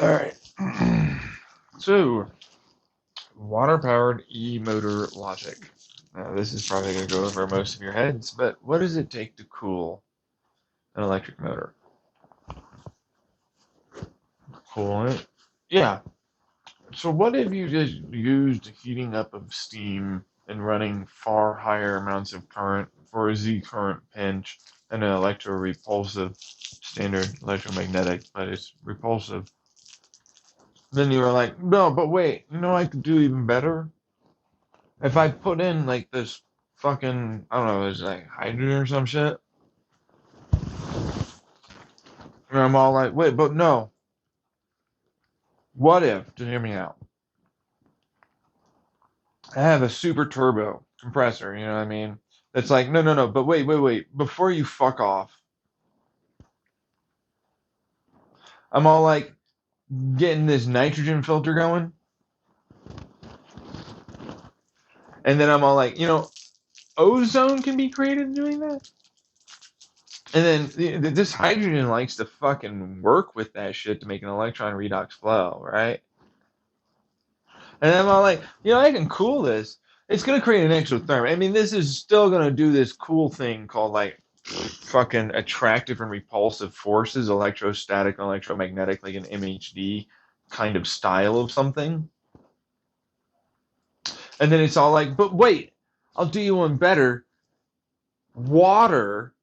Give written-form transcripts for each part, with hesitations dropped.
Alright. So, water-powered e-motor logic. Now, this is probably going to go over most of your heads, but what does it take to cool an electric motor? Coolant? Yeah. So, what if you just used the heating up of steam and running far higher amounts of current for a Z current pinch and an electro-repulsive standard electromagnetic, but it's repulsive? Then you were like, no, but wait, I could do even better? If I put in like this fucking, I don't know, it's like hydrogen or some shit, and I'm all like, wait, but no, what if, to hear me out, I have a super turbo compressor, you know what I mean? That's like, no, no, no, but wait, before you fuck off, I'm all like getting this nitrogen filter going, and then I'm all like, ozone can be created doing that? And then this hydrogen likes to fucking work with that shit to make an electron redox flow, right? And I'm all like, I can cool this. It's gonna create an exotherm. I mean, this is still gonna do this cool thing called like fucking attractive and repulsive forces, electrostatic and electromagnetic, like an MHD kind of style of something. And then it's all like, but wait, I'll do you one better. Water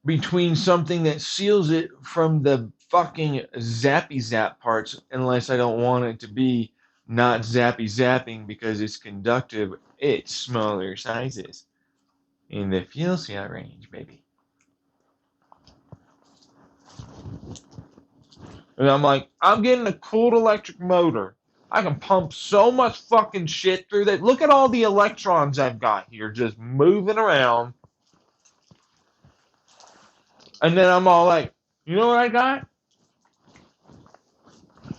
between something that seals it from the fucking zappy zap parts, unless I don't want it to be not zappy zapping because it's conductive, it's smaller sizes in the fuel cell range, baby. And I'm like, I'm getting a cooled electric motor. I can pump so much fucking shit through that. Look at all the electrons I've got here just moving around. And then I'm all like, you know what I got?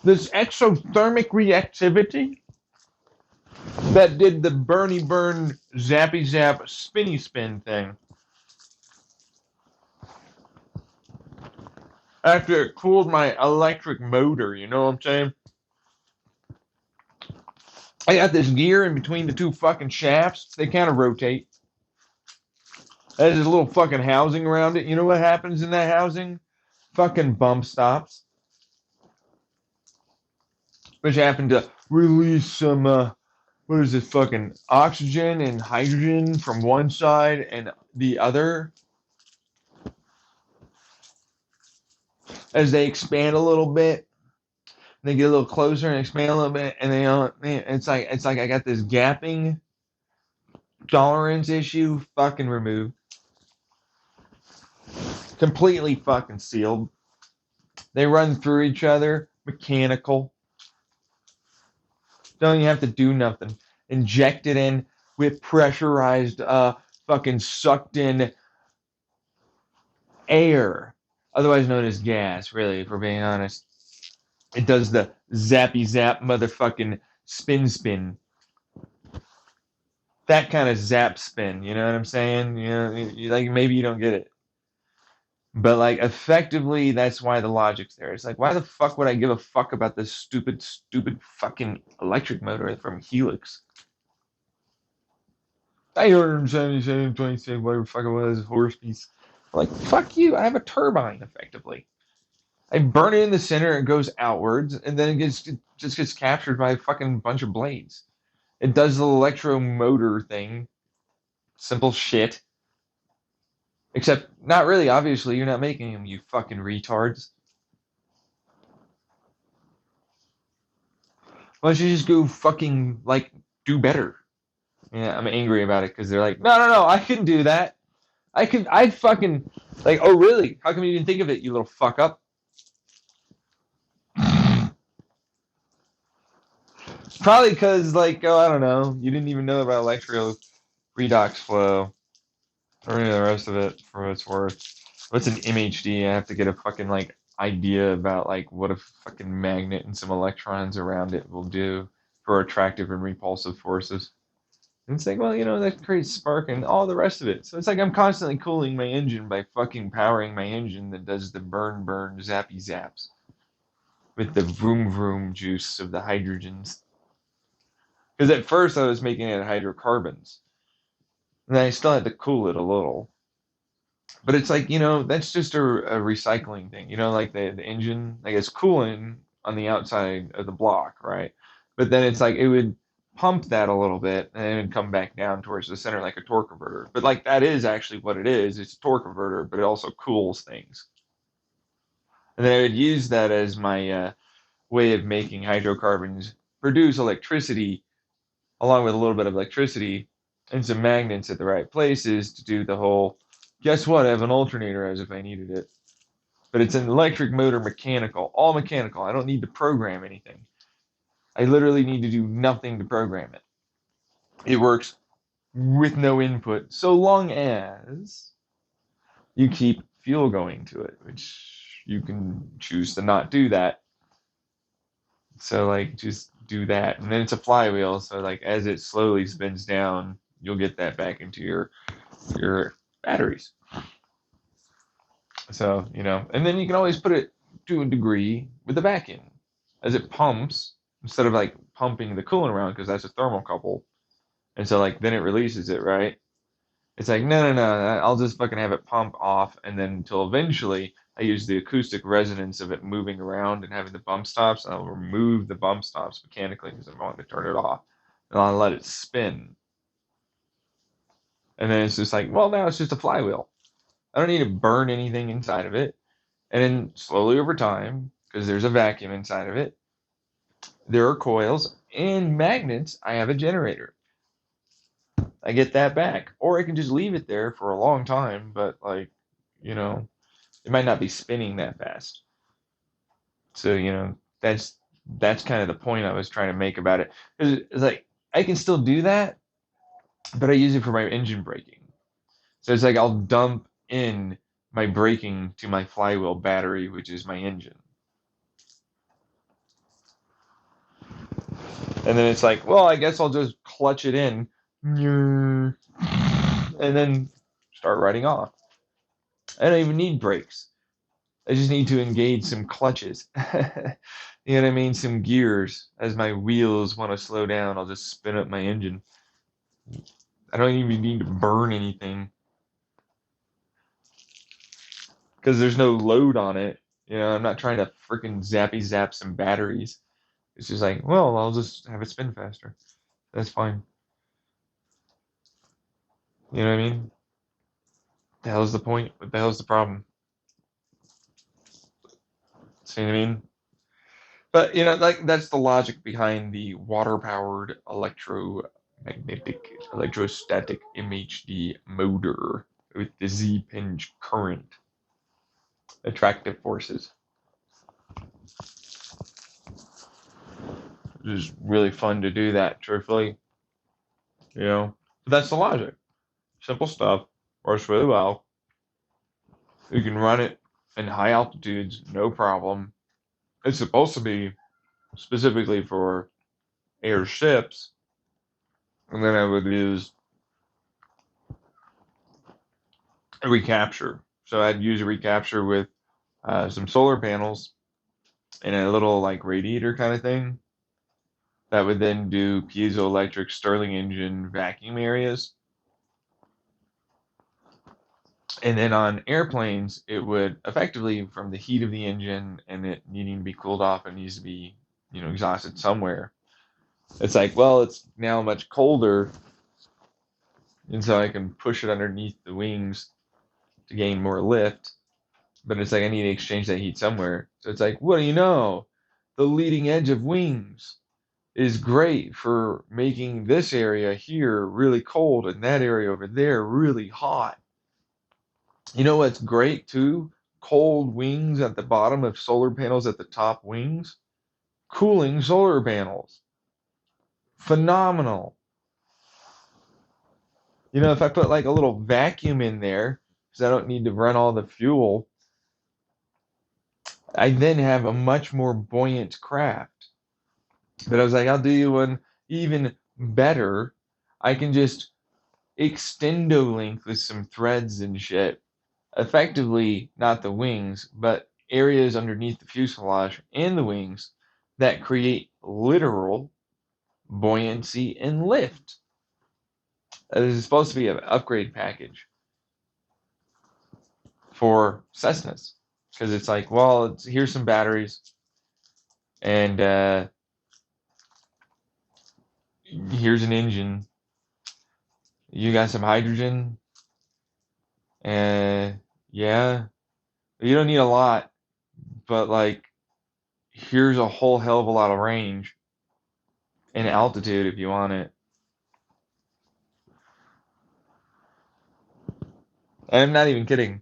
This exothermic reactivity that did the Bernie Burn zappy zap spinny spin thing. After it cooled my electric motor, you know what I'm saying? I got this gear in between the two fucking shafts. They kind of rotate. There's a little fucking housing around it. You know what happens in that housing? Fucking bump stops. Which happen to release some, what is it, fucking oxygen and hydrogen from one side and the other as they expand a little bit. They get a little closer and expand a little bit, and it's like I got this gapping tolerance issue fucking removed, completely fucking sealed. They run through each other, mechanical. Don't even have to do nothing. Inject it in with pressurized, fucking sucked in air, otherwise known as gas. Really, if we're being honest, it does the zappy zap motherfucking spin. That kind of zap spin. You know what I'm saying? Like maybe you don't get it, but like effectively, that's why the logic's there. It's like, why the fuck would I give a fuck about this stupid fucking electric motor from Helix? 877.26, whatever the fuck it was, horse piece. Like, fuck you. I have a turbine, effectively. I burn it in the center, it goes outwards, and then it just gets captured by a fucking bunch of blades. It does the electromotor thing. Simple shit. Except, not really, obviously, you're not making them, you fucking retards. Why don't you just go fucking, like, do better? Yeah, I'm angry about it because they're like, no, I can do that. I fucking, like, oh, really? How come you didn't think of it, you little fuck up? Probably because, like, oh, I don't know, you didn't even know about electro redox flow or any of the rest of it for what it's worth. What's an MHD? I have to get a fucking, like, idea about, like, what a fucking magnet and some electrons around it will do for attractive and repulsive forces. And it's like, well, that creates spark and all the rest of it. So it's like I'm constantly cooling my engine by fucking powering my engine that does the burn, zappy zaps. with the vroom vroom juice of the hydrogens. Because at first I was making it hydrocarbons, and I still had to cool it a little. But it's like, that's just a recycling thing. Like the engine, like it's cooling on the outside of the block, right? But then it's like it would pump that a little bit and then it would come back down towards the center like a torque converter. But like that is actually what it is. It's a torque converter, but it also cools things. And then I would use that as my way of making hydrocarbons produce electricity along with a little bit of electricity and some magnets at the right places to do the whole, guess what? I have an alternator as if I needed it. But it's an electric motor mechanical, all mechanical. I don't need to program anything. I literally need to do nothing to program it. It works with no input so long as you keep fuel going to it, which you can choose to not do that. So like just do that. And then it's a flywheel, so like as it slowly spins down, you'll get that back into your batteries. So, and then you can always put it to a degree with the vacuum. As it pumps, instead of like pumping the coolant around, because that's a thermocouple. And so like then it releases it, right? It's like, no, no, no, I'll just fucking have it pump off, and then until eventually I use the acoustic resonance of it moving around and having the bump stops, and I'll remove the bump stops mechanically because I want to turn it off. And I'll let it spin. And then it's just like, well, now it's just a flywheel. I don't need to burn anything inside of it. And then slowly over time, because there's a vacuum inside of it, there are coils and magnets. I have a generator. I get that back. Or I can just leave it there for a long time, but like, it might not be spinning that fast. So, that's kind of the point I was trying to make about it. It's like I can still do that, but I use it for my engine braking. So it's like I'll dump in my braking to my flywheel battery, which is my engine. And then it's like, well, I guess I'll just clutch it in and then start riding off. I don't even need brakes. I just need to engage some clutches. You know what I mean? Some gears. As my wheels want to slow down, I'll just spin up my engine. I don't even need to burn anything because there's no load on it. I'm not trying to freaking zappy zap some batteries. It's just like, well, I'll just have it spin faster. That's fine. You know what I mean? The hell's the point? What the hell's the problem? See what I mean? But like that's the logic behind the water-powered electrostatic MHD motor with the Z-pinch current, attractive forces. It is really fun to do that, truthfully. But that's the logic. Simple stuff, works really well. You can run it in high altitudes, no problem. It's supposed to be specifically for airships, and then I would use a recapture. So I'd use a recapture with some solar panels and a little like radiator kind of thing that would then do piezoelectric Stirling engine vacuum areas. And then on airplanes, it would effectively, from the heat of the engine and it needing to be cooled off, it needs to be, exhausted somewhere. It's like, well, it's now much colder, and so I can push it underneath the wings to gain more lift. But it's like I need to exchange that heat somewhere. So it's like, what do you know? The leading edge of wings is great for making this area here really cold and that area over there really hot. You know what's great too? Cold wings at the bottom of solar panels at the top wings. Cooling solar panels. Phenomenal. If I put like a little vacuum in there, because I don't need to run all the fuel, I then have a much more buoyant craft. But I was like, I'll do you one even better. I can just extendo link with some threads and shit. Effectively, not the wings, but areas underneath the fuselage and the wings that create literal buoyancy and lift. This is supposed to be an upgrade package for Cessnas because it's like, well, here's some batteries and here's an engine. You got some hydrogen, and yeah, you don't need a lot, but like, here's a whole hell of a lot of range and altitude if you want it. I'm not even kidding.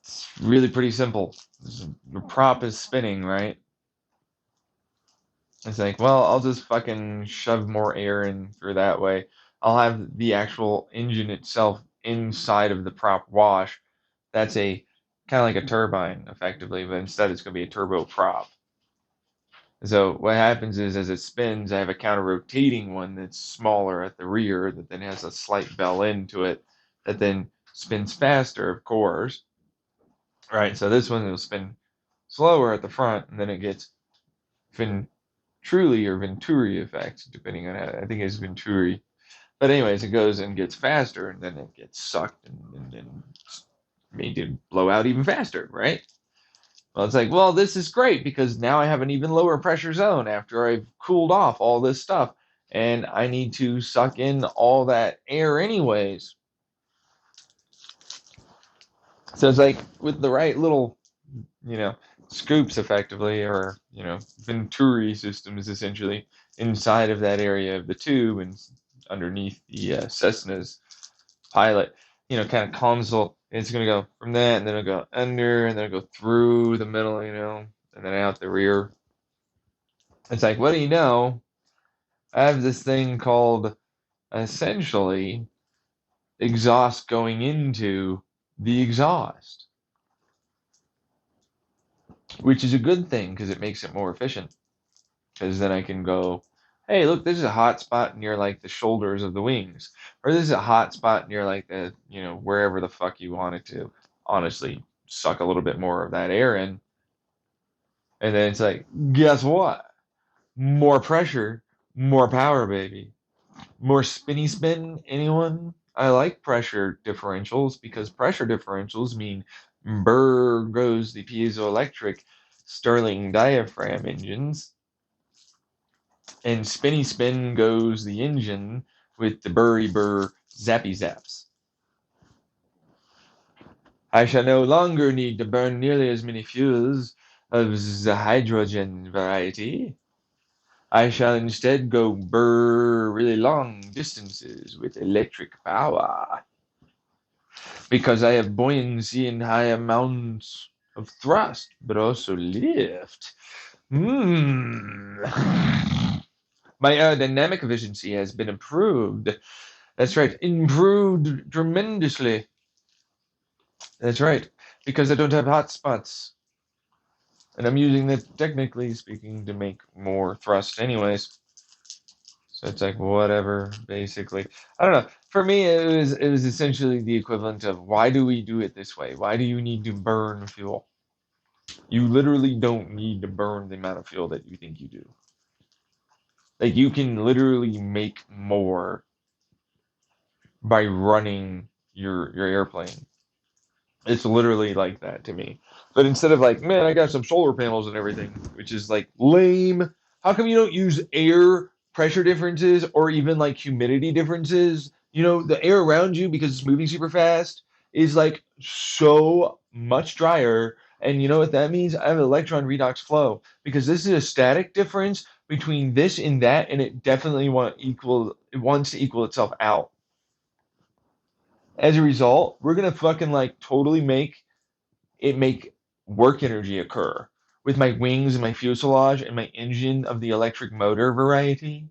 It's really pretty simple. The prop is spinning, right? It's like, well, I'll just fucking shove more air in through that way. I'll have the actual engine itself inside of the prop wash. That's a kind of like a turbine, effectively, but instead it's going to be a turbo prop. So what happens is, as it spins, I have a counter-rotating one that's smaller at the rear that then has a slight bell end to it that then spins faster, of course. Right, so this one will spin slower at the front, and then it gets Venturi or Venturi effect, depending on how, I think it's Venturi. But anyways, it goes and gets faster, and then it gets sucked and made to blow out even faster, right? Well, it's like, well, this is great because now I have an even lower pressure zone after I've cooled off all this stuff, and I need to suck in all that air anyways. So it's like with the right little, you know, scoops effectively, or, Venturi systems essentially inside of that area of the tube and underneath the Cessna's pilot, kind of console. It's going to go from that, and then it'll go under, and then it'll go through the middle, and then out the rear. It's like, what do you know? I have this thing called essentially exhaust going into the exhaust, which is a good thing because it makes it more efficient. Because then I can go, hey, look, this is a hot spot near like the shoulders of the wings, or this is a hot spot near like the, wherever the fuck you want it to. Honestly, suck a little bit more of that air in. And then it's like, guess what? More pressure, more power, baby. More spinny spin, anyone? I like pressure differentials because pressure differentials mean brr goes the piezoelectric Stirling diaphragm engines, and spinny spin goes the engine with the burry burr zappy zaps. I shall no longer need to burn nearly as many fuels of the hydrogen variety. I shall instead go burr really long distances with electric power because I have buoyancy and high amounts of thrust, but also lift. My aerodynamic efficiency has been improved. That's right, improved tremendously. That's right, because I don't have hot spots. And I'm using that, technically speaking, to make more thrust anyways. So it's like whatever, basically. I don't know. For me, it was essentially the equivalent of, why do we do it this way? Why do you need to burn fuel? You literally don't need to burn the amount of fuel that you think you do. Like, you can literally make more by running your airplane. It's literally like that to me. But instead of like, man, I got some solar panels and everything, which is like lame. How come you don't use air pressure differences or even like humidity differences? The air around you, because it's moving super fast, is like so much drier. And you know what that means? I have electron redox flow because this is a static difference between this and that, and it definitely wants to equal itself out. As a result, we're gonna fucking like totally make work energy occur with my wings and my fuselage and my engine of the electric motor variety.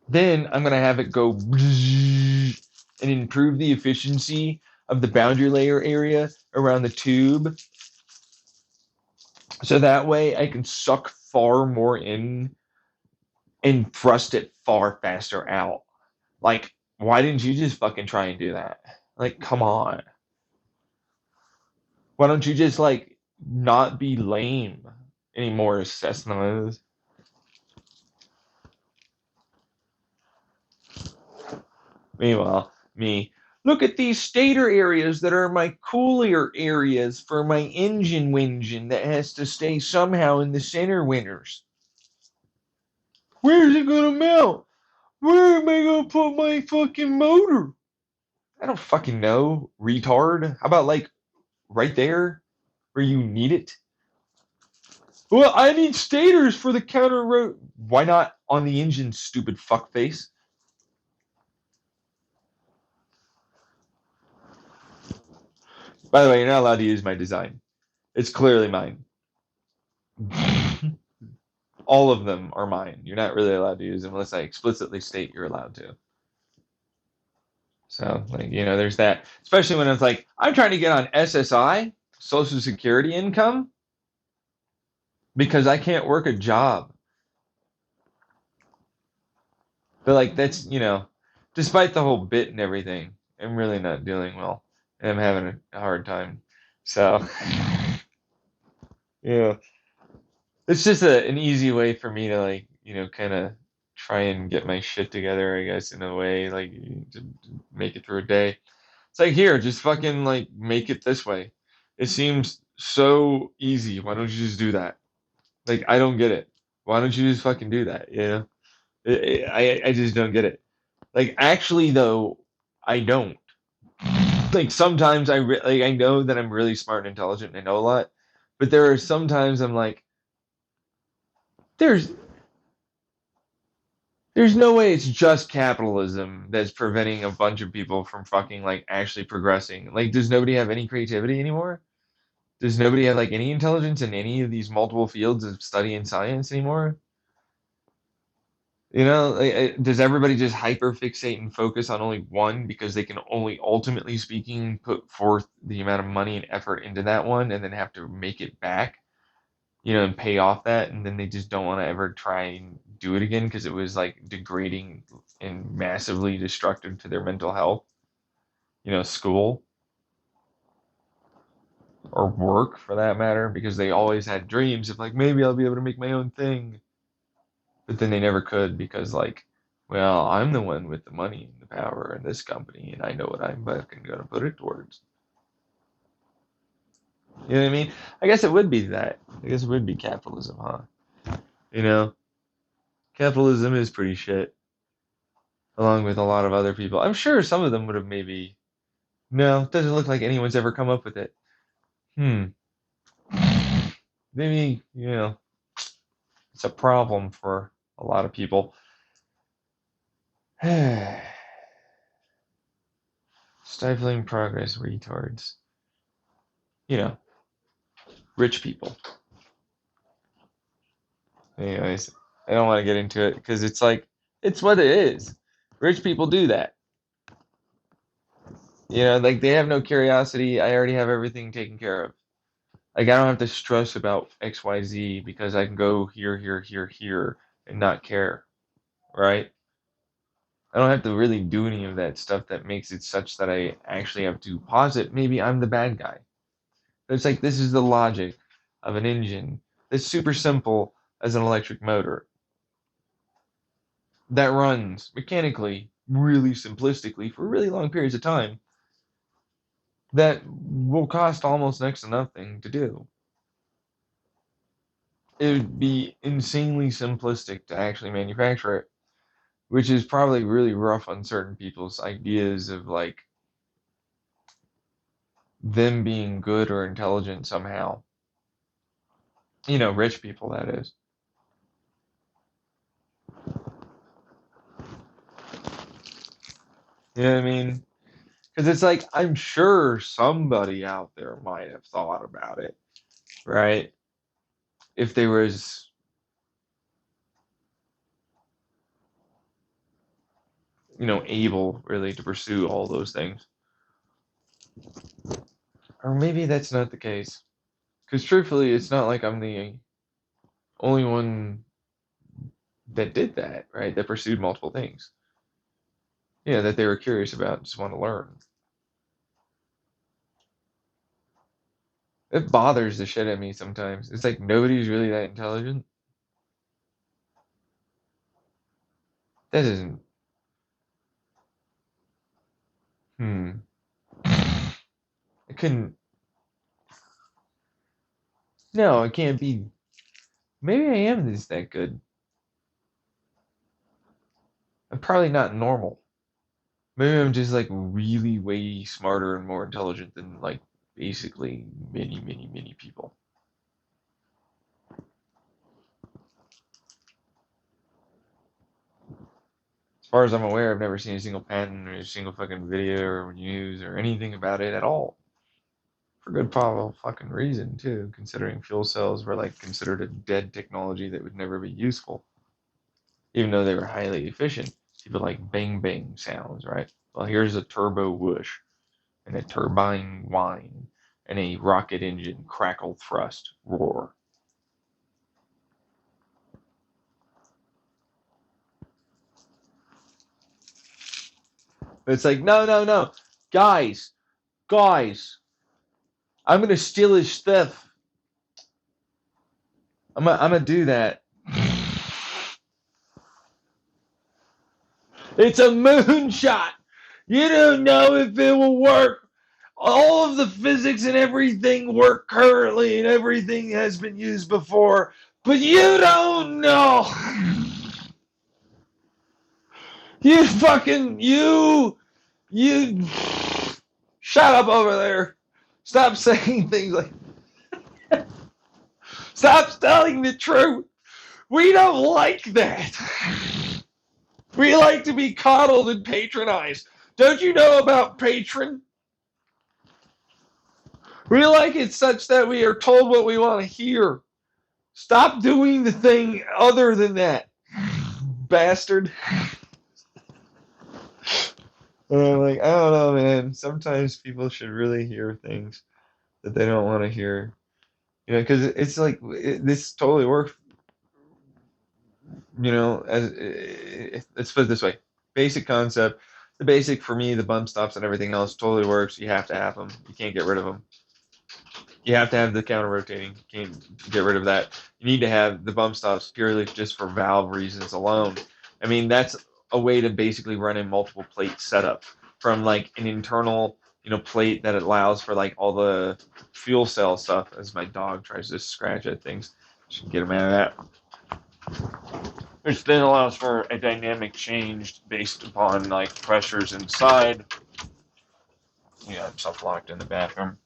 Then I'm gonna have it go and improve the efficiency of the boundary layer area around the tube. So that way I can suck far more in and thrust it far faster out. Like Why didn't you just fucking try and do that? Like, come on. Why don't you just like not be lame anymore, Cessnas? Meanwhile, me, look at these stator areas that are my cooler areas for my engine wingin that has to stay somehow in the center winters. Where's it gonna mount? Where am I gonna put my fucking motor? I don't fucking know, retard. How about like right there where you need it? Well, I need stators for the counter road. Why not on the engine, stupid fuckface? By the way, you're not allowed to use my design. It's clearly mine. All of them are mine. You're not really allowed to use them unless I explicitly state you're allowed to. So, like, there's that. Especially when it's like, I'm trying to get on SSI, Social Security income, because I can't work a job. But, like, despite the whole bit and everything, I'm really not doing well. And I'm having a hard time. So, yeah. It's just an easy way for me to, like, kind of try and get my shit together, I guess, in a way, like, to make it through a day. It's like, here, just fucking, like, make it this way. It seems so easy. Why don't you just do that? Like, I don't get it. Why don't you just fucking do that? I just don't get it. Like, actually, though, I don't. Like, sometimes like, I know that I'm really smart and intelligent and I know a lot, but there are sometimes I'm like, there's there's no way it's just capitalism that's preventing a bunch of people from fucking like actually progressing. Like, does nobody have any creativity anymore? Does nobody have like any intelligence in any of these multiple fields of study and science anymore? Does everybody just hyper fixate and focus on only one because they can only ultimately speaking put forth the amount of money and effort into that one and then have to make it back, and pay off that, and then they just don't want to ever try and do it again because it was like degrading and massively destructive to their mental health, school or work for that matter, because they always had dreams of like maybe I'll be able to make my own thing. But then they never could because, like, well, I'm the one with the money and the power in this company, and I know what I'm fucking gonna put it towards. You know what I mean? I guess it would be that. I guess it would be capitalism, huh? You know, capitalism is pretty shit, along with a lot of other people. I'm sure some of them would have maybe. No, it doesn't look like anyone's ever come up with it. Hmm. Maybe, it's a problem for a lot of people. Stifling progress, retards. You know, rich people. Anyways, I don't want to get into it because it's like, it's what it is. Rich people do that. Like they have no curiosity. I already have everything taken care of. Like I don't have to stress about XYZ because I can go here, here, here, here and not care, right? I don't have to really do any of that stuff that makes it such that I actually have to pause it. Maybe I'm the bad guy. But it's like this is the logic of an engine. It's super simple as an electric motor that runs mechanically, really simplistically, for really long periods of time, that will cost almost next to nothing to do. It would be insanely simplistic to actually manufacture it, which is probably really rough on certain people's ideas of like them being good or intelligent somehow. Rich people, that is. You know what I mean? Because it's like, I'm sure somebody out there might have thought about it, right? If they was, able really to pursue all those things. Or maybe that's not the case. Because truthfully, it's not like I'm the only one that did that, right? That pursued multiple things. Yeah, that they were curious about, just want to learn. It bothers the shit out of me sometimes. It's like nobody's really that intelligent. That isn't. Hmm. It couldn't. No, it can't be. Maybe I am just that good. I'm probably not normal. Maybe I'm just like really way smarter and more intelligent than like basically many, many, many people. As far as I'm aware, I've never seen a single patent or a single fucking video or news or anything about it at all. For good probable fucking reason too, considering fuel cells were like considered a dead technology that would never be useful, even though they were highly efficient. People like bang bang sounds, right? Well, here's a turbo whoosh and a turbine whine and a rocket engine crackle thrust roar. But it's like, no, no, no. Guys, guys, I'm gonna steal his stuff. I'm gonna do that. It's a moonshot. You don't know if it will work. All of the physics and everything work currently, and everything has been used before, but you don't know. You fucking you shut up over there. Stop saying things like stop telling the truth. We don't like that. We like to be coddled and patronized. Don't you know about patron? We like it such that we are told what we want to hear. Stop doing the thing other than that, bastard. Like, I don't know, man. Sometimes people should really hear things that they don't want to hear. You know, because it's like this totally works. You know, let's put it this way: basic concept. The basic for me, the bump stops and everything else totally works. You have to have them. You can't get rid of them. You have to have the counter rotating. You can't get rid of that. You need to have the bump stops purely just for valve reasons alone. I mean, that's a way to basically run a multiple plate setup from like an internal, plate that allows for like all the fuel cell stuff. As my dog tries to scratch at things, should get him out of that. Which then allows for a dynamic change based upon like pressures inside. Yeah, I'm self-locked in the bathroom.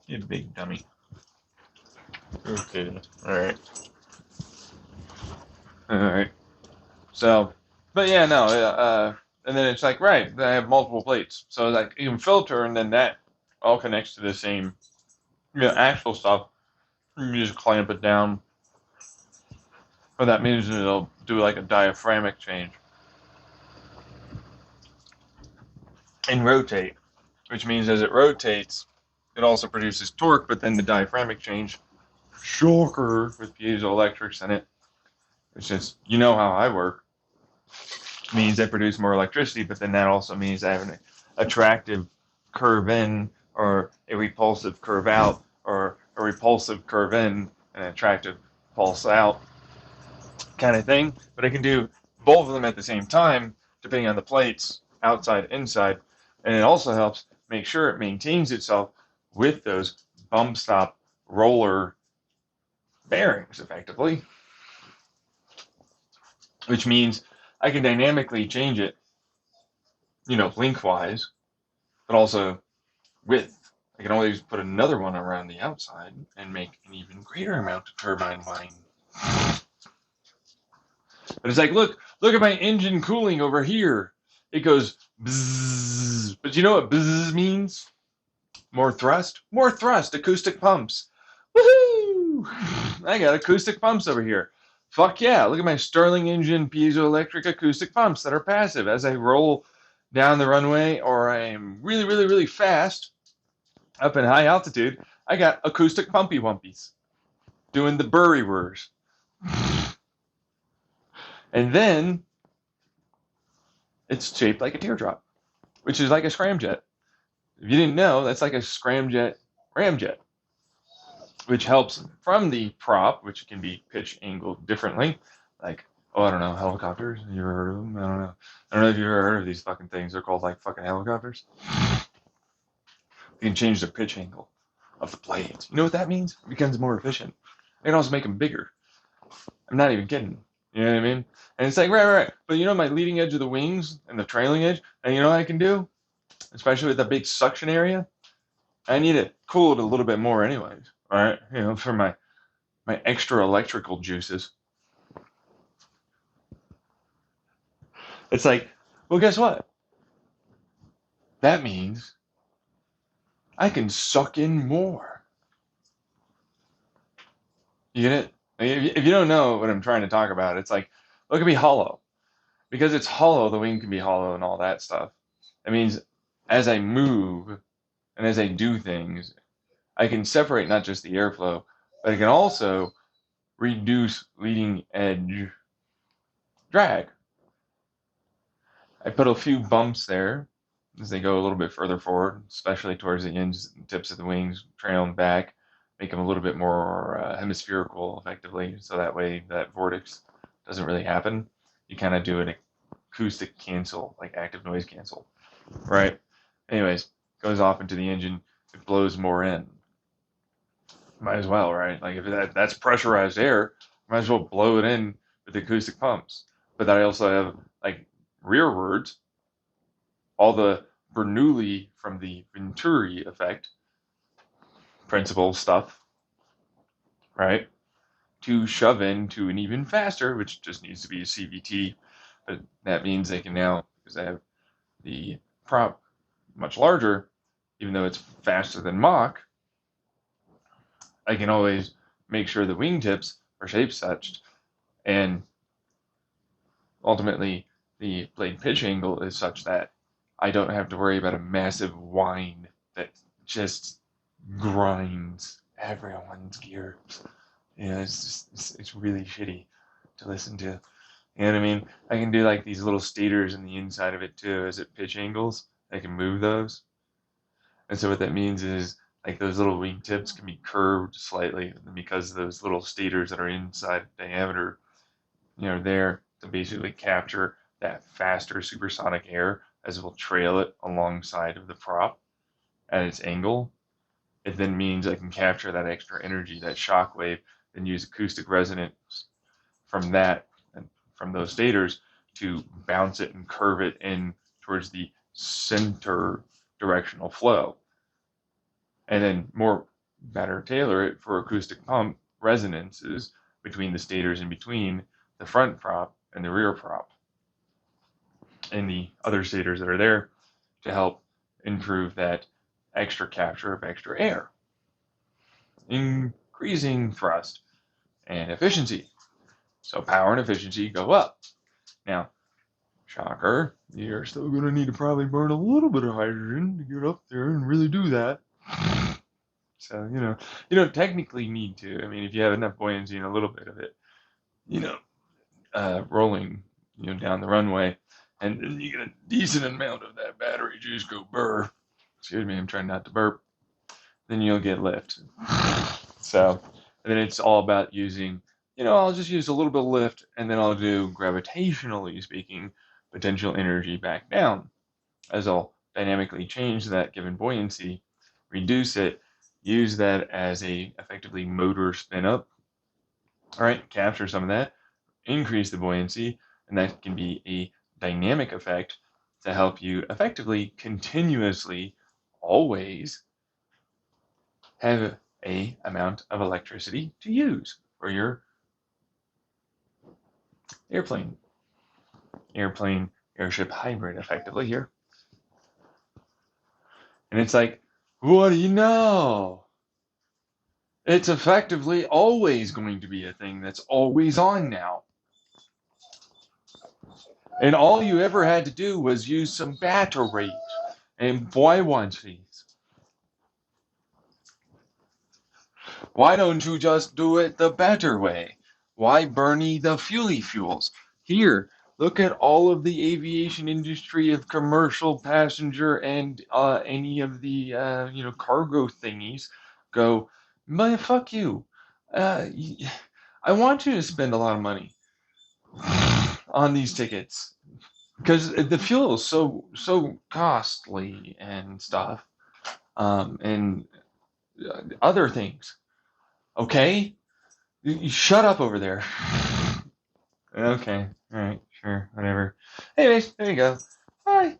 You big dummy. Okay. All right. All right. So, but yeah, no. And then it's like, right, I have multiple plates, so like you can filter, and then that all connects to the same, actual stuff. You just clamp it down. But that means it'll do like a diaphragmic change and rotate, which means as it rotates, it also produces torque. But then the diaphragmic change, shocker, with piezoelectrics in it. It's just, how I work. Means I produce more electricity, but then that also means I have an attractive curve in, or a repulsive curve out, or a repulsive curve in, and an attractive pulse out kind of thing. But I can do both of them at the same time, depending on the plates, outside, inside. And it also helps make sure it maintains itself with those bump stop roller bearings, effectively. Which means I can dynamically change it, lengthwise, but also width. I can always put another one around the outside and make an even greater amount of turbine line. But it's like, look at my engine cooling over here. It goes bzzz. But you know what bzzz means? More thrust? More thrust, acoustic pumps. Woohoo! I got acoustic pumps over here. Fuck yeah, look at my Stirling engine piezoelectric acoustic pumps that are passive. As I roll down the runway or I am really, really, really fast up in high altitude, I got acoustic pumpy wumpies doing the bury whirs. And then it's shaped like a teardrop. which is like a scramjet. If you didn't know, that's like a scramjet ramjet, which helps from the prop, which can be pitch angled differently. Like, oh, I don't know, helicopters. You ever heard of them? I don't know. I don't know if you've ever heard of these fucking things. They're called like fucking helicopters. You can change the pitch angle of the blades. You know what that means? It becomes more efficient. I can also make them bigger. I'm not even kidding. You know what I mean? And it's like, right. But you know my leading edge of the wings and the trailing edge? And you know what I can do? Especially with the big suction area? I need it cooled a little bit more anyways. All right? You know, for my extra electrical juices. It's like, well, guess what? That means I can suck in more. You get it? If you don't know what I'm trying to talk about, it's like, look at me hollow. Because it's hollow, the wing can be hollow and all that stuff. That means as I move and as I do things, I can separate not just the airflow, but I can also reduce leading edge drag. I put a few bumps there as they go a little bit further forward, especially towards the ends and tips of the wings, trailing back, make them a little bit more hemispherical effectively, so that way that vortex doesn't really happen. You kind of do an acoustic cancel, like active noise cancel, right? Anyways, goes off into the engine, it blows more in. Might as well, right? Like if that's pressurized air, might as well blow it in with the acoustic pumps. But then I also have like rearwards, all the Bernoulli from the Venturi effect, principle stuff, right? To shove into an even faster, which just needs to be a CVT, but that means they can now, because I have the prop much larger, even though it's faster than Mach, I can always make sure the wingtips are shape such, and ultimately the blade pitch angle is such that I don't have to worry about a massive whine that just grinds everyone's gears. You know, it's really shitty to listen to. You know what I mean? I can do like these little stators in the inside of it too as it pitch angles. I can move those. And so what that means is like those little wingtips can be curved slightly because those little stators that are inside diameter, you know, there to basically capture that faster supersonic air as it will trail it alongside of the prop at its angle. It then means I can capture that extra energy, that shock wave, and use acoustic resonance from that and from those stators to bounce it and curve it in towards the center directional flow. And then better tailor it for acoustic pump resonances between the stators and between the front prop and the rear prop and the other stators that are there to help improve that extra capture of extra air, increasing thrust and efficiency. So power and efficiency go up. Now, shocker, you're still going to need to probably burn a little bit of hydrogen to get up there and really do that. So, you don't technically need to. I mean, if you have enough buoyancy and a little bit of it, rolling, down the runway, and then you get a decent amount of that battery juice go burr. Excuse me, I'm trying not to burp. Then you'll get lift. So, and then it's all about using, I'll just use a little bit of lift, and then I'll do, gravitationally speaking, potential energy back down, as I'll dynamically change that given buoyancy, reduce it, use that as a effectively motor spin up. All right, capture some of that, increase the buoyancy, and that can be a dynamic effect to help you effectively, continuously, always have a amount of electricity to use for your airship hybrid effectively here. And it's like, what do you know? It's effectively always going to be a thing that's always on now. And all you ever had to do was use some batteries and buoyancies. Why don't you just do it the better way? Why burn the fuels? Here, Look at all of the aviation industry of commercial passenger and any of the cargo thingies. Go, man, fuck you. Uh, I want you to spend a lot of money on these tickets because the fuel is so costly and stuff, and other things. Okay, you shut up over there. Okay, all right, sure, whatever. Anyways, there you go. Bye.